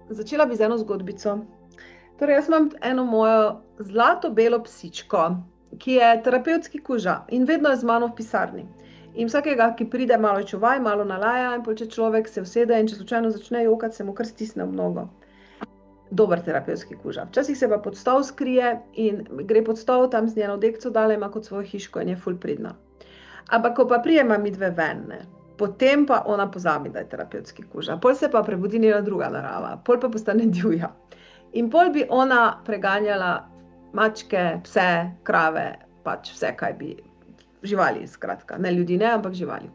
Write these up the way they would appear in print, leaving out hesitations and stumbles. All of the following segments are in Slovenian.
Začela bi z eno zgodbico. Torej, jaz imam eno mojo zlato-belo psičko, ki je terapevtski kuža in vedno je z mano v pisarni. In vsakega, ki pride, malo čuvaj, malo nalaja, in če človek se usede in če slučajno začne jokati, se mu kar stisne v nogo. Dober terapevtski kuža. Včasih se pa pod stol skrije in gre pod stol, tam z njeno dekco dale, ima kot svojo hiško in je ful pridna. Ampak, ko pa prijema midve ven, ne, potem pa ona pozabi, da je terapevtski kuža. Pol se pa prebudi njena druga narava, pol pa postane divja. In pol bi ona preganjala mačke, pse, krave, pač vse, kaj bi, živali, skratka. Ne ljudi, ne, ampak živali.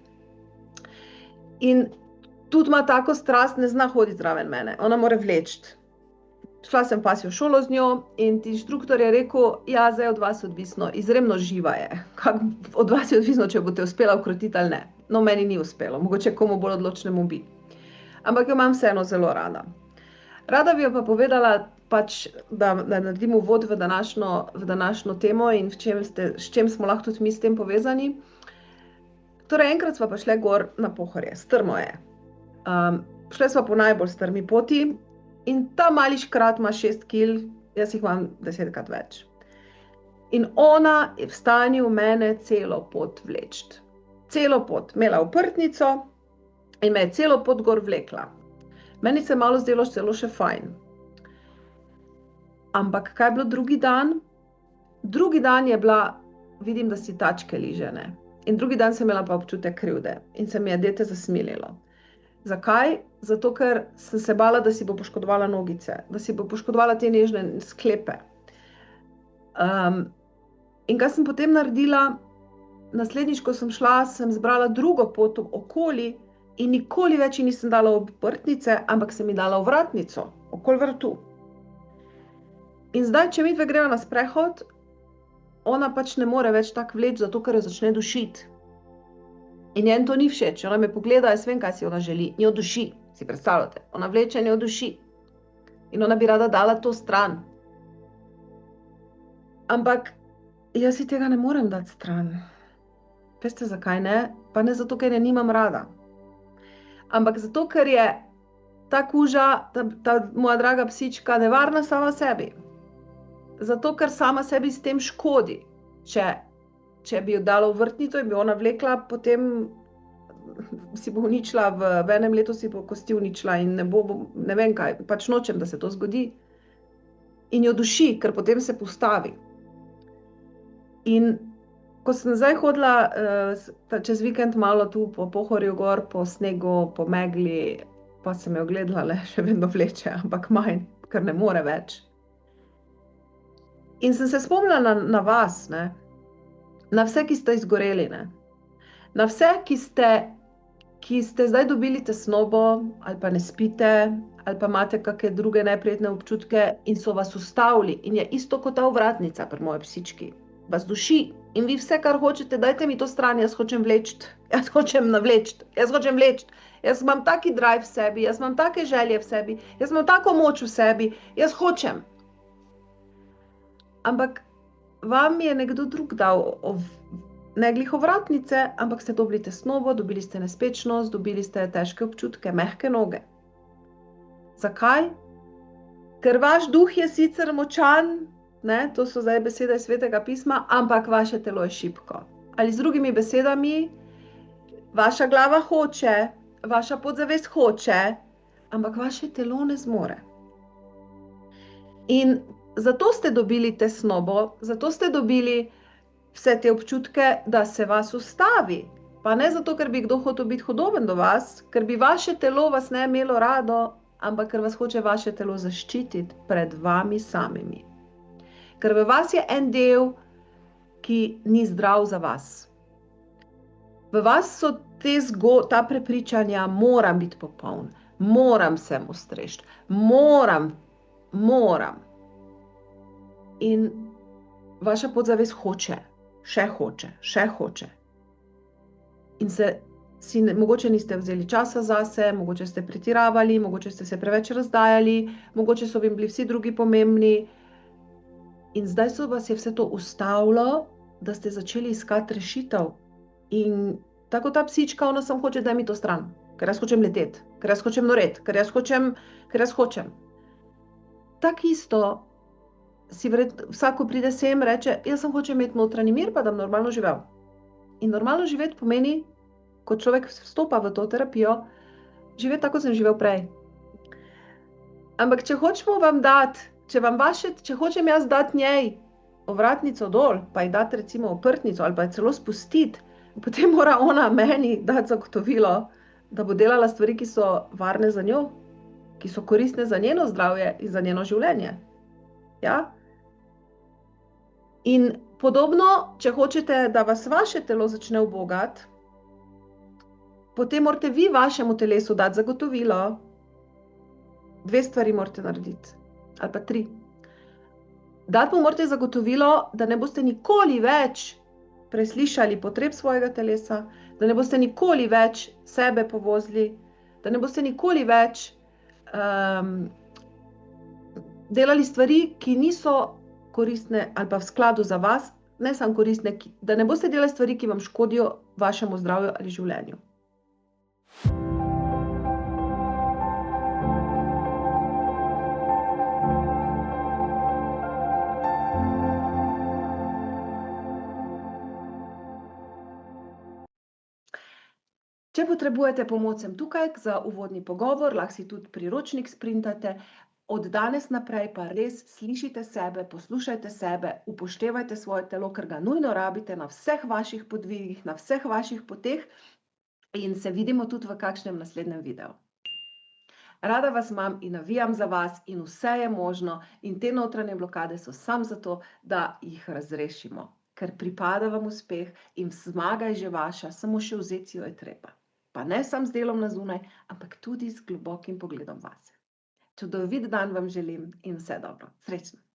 In tudi ima tako strast, ne zna hoditi zraven mene, ona mora vleči. Šla sem pasjo šolo z njo in ti inštruktor je rekel, ja, zdaj od vas odvisno, izjemno živa je. Od vas je odvisno, če boste uspela ukrotiti ali ne. No, meni ni uspelo, mogoče komu bolj odločnemu bi. Ampak jo imam vseeno zelo rada. Rada bi jo pa povedala, pač, da naredim uvod v današnjo temo in s čem smo lahko tudi mi s tem povezani. Torej, enkrat sva pa šle gor na Pohorje, strmo je. Šle sva po najbolj strmi poti in ta mali škrat ima 6 kil, jaz jih imam 10krat več. In ona je v stanju mene celo pot vleči. Celo pot, imela oprtnico in me je celo pot gor vlekla. Meni se je malo zdelo celo še fajn. Ampak kaj je bilo drugi dan? Drugi dan je bila, vidim, da si tačke ližene. In drugi dan sem imela pa občutek krivde in se mi je dete zasmililo. Zakaj? Zato, ker sem se bala, da si bo poškodovala nogice, da si bo poškodovala te nežne sklepe. In kaj sem potem naredila? Naslednjič, ko sem šla, sem zbrala drugo pot okoli in nikoli več nisem dala obrtnice, ampak sem ji dala ovratnico, okoli vrtu. In zdaj, če midve greva na sprehod, ona pač ne more več tako vleči, zato ker jo začne dušiti. In njen to ni všeč, ona me pogleda, jaz vem, kaj si ona želi, njo duši, si predstavljate, ona vleče in jo duši. In ona bi rada dala to stran. Ampak jaz si tega ne morem dati stran. Veste, zakaj ne? Pa ne zato, ker je nimam rada. Ampak zato, ker je ta kuža, ta moja draga psička, nevarna sama sebi. Zato, ker sama sebi s tem škodi. Če bi jo dala v vrtnico in bi ona vlekla, potem si bo uničila, v enem letu si bo kosti uničila in ne vem kaj, pač nočem, da se to zgodi. In jo duši, ker potem se postavi. In ko sem zdaj hodila čez vikend malo tu po Pohorju gor, po snegu, po megli, pa sem jo gledala, še vedno vleče, ampak manj, ker ne more več. In sem se spomnila na vas, ne? Na vse, ki ste izgoreli, ne? Na vse, ki ste zdaj dobili tesnobo, ali pa ne spite, ali pa imate kakšne druge neprijetne občutke in so vas ustavili. In je isto kot ta ovratnica pri moji psički. Vas duši in vi vse, kar hočete, dajte mi to stran, jaz hočem vleči, jaz hočem navleči, jaz hočem vleči. Jaz imam taki drive v sebi, jaz imam take želje v sebi, jaz imam tako moč v sebi, jaz hočem. Ampak vam je nekdo drug dal ne glih ovratnice, ampak ste dobili tesnobo, dobili ste nespečnost, dobili ste težke občutke, mehke noge. Zakaj? Ker vaš duh je sicer močan, ne, to so zdaj besede iz Svetega pisma, ampak vaše telo je šibko. Ali z drugimi besedami, vaša glava hoče, vaša podzavest hoče, ampak vaše telo ne zmore. In zato ste dobili tesnobo, zato ste dobili vse te občutke, da se vas ustavi. Pa ne zato, ker bi kdo hotel biti hudoben do vas, ker bi vaše telo vas ne imelo rado, ampak ker vas hoče vaše telo zaščititi pred vami samimi. Ker v vas je en del, ki ni zdrav za vas. V vas so ta prepričanja, moram biti popoln, moram se mu strežiti, moram. In vaša podzavest hoče, še hoče. In mogoče niste vzeli časa zase, mogoče ste pretiravali, mogoče ste se preveč razdajali, mogoče so vam bili vsi drugi pomembni. In zdaj vas je vse to ustavilo, da ste začeli iskati rešitev. In tako ta psička, ona samo hoče, daj mi to stran. ker jaz hočem leteti, ker jaz hočem noreti, ker jaz hočem. Tako isto si vsak, ko pride sem, reče, jaz sem hočem imeti notranji mir, pa da bom normalno živel. In normalno živeti pomeni, ko človek vstopa v to terapijo, živeti tako, kot sem živel prej. Ampak če hočemo vam dati, če hočem jaz dati njej ovratnico dol, pa ji dati recimo oprtnico ali pa jo celo spustiti, potem mora ona meni dati zagotovilo, da bo delala stvari, ki so varne za njo, ki so koristne za njeno zdravje in za njeno življenje. Ja? In podobno, če hočete, da vas vaše telo začne ubogati, potem morate vi vašemu telesu dati zagotovilo. 2 stvari morate narediti, ali pa 3. Dati mu morate zagotovilo, da ne boste nikoli več preslišali potreb svojega telesa, da ne boste nikoli več sebe povozili, da ne boste nikoli več delali stvari, ki niso koristne ali pa v skladu za vas, ne samo koristne, da ne boste delali stvari, ki vam škodijo vašemu zdravju ali življenju. Če potrebujete pomoč, sem tukaj za uvodni pogovor, lahko si tudi priročnik sprintate. Od danes naprej pa res slišite sebe, poslušajte sebe, upoštevajte svoje telo, ker ga nujno rabite na vseh vaših podvigih, na vseh vaših poteh in se vidimo tudi v kakšnem naslednjem videu. Rada vas imam in navijam za vas in vse je možno in te notranje blokade so samo zato, da jih razrešimo, ker pripada vam uspeh in zmaga je že vaša, samo še vzeti si jo je treba. Pa ne samo z delom na zunaj, ampak tudi z globokim pogledom vase. Čudovit dan vam želim in vse dobro. Srečno!